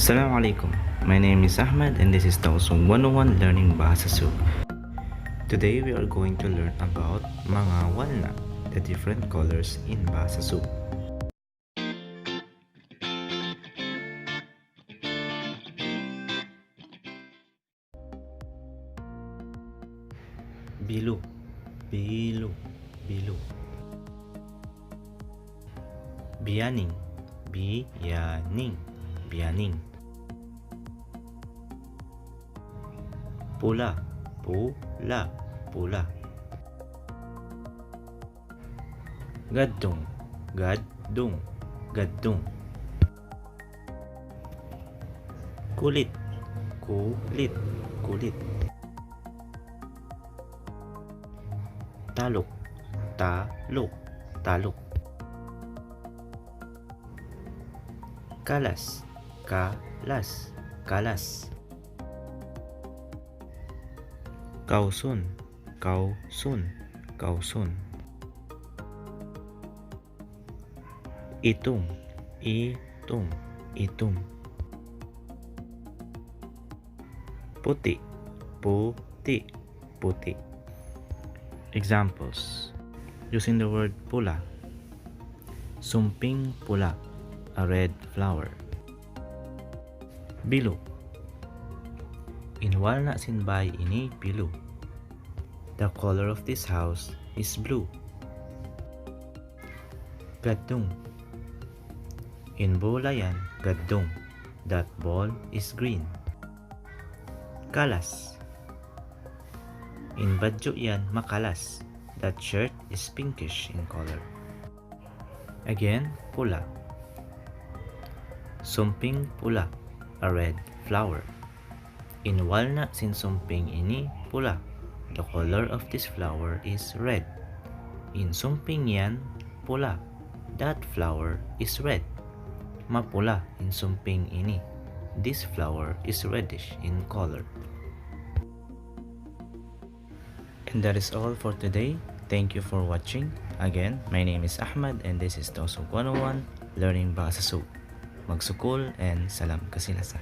Assalamualaikum. My name is Ahmad and this is Tausong 101 Learning Bahasa Sub. Today we are going to learn about mga walnut, the different colors in Bahasa Sub. Bilu, bilu, bilu. Biyaning, biyaning, biyaning. Pula, pula, pula. Gadung, gadung, gadung. Kulit, kulit, kulit. Taluk, taluk, taluk. Kalas, kalas, kalas. Kausun, kausun, kausun. Itung, itung, itung. Puti, puti, puti. Examples using the word pula. Sumping pula, a red flower. Bilu. In walnut sinbay ini bilu. The color of this house is blue. Gadung. In bola yan, gadung. That ball is green. Kalas. In badyo yan, makalas. That shirt is pinkish in color. Again, pula. Sumping pula, a red flower. In walnut sinsumping ini pula. The color of this flower is red. In sumping yan, pula. That flower is red. Mapula in sumping ini. This flower is reddish in color. And that is all for today. Thank you for watching. Again, my name is Ahmad and this is Tausong 101 Learning Bahasa Sub. Magsukul and salam kasilasa.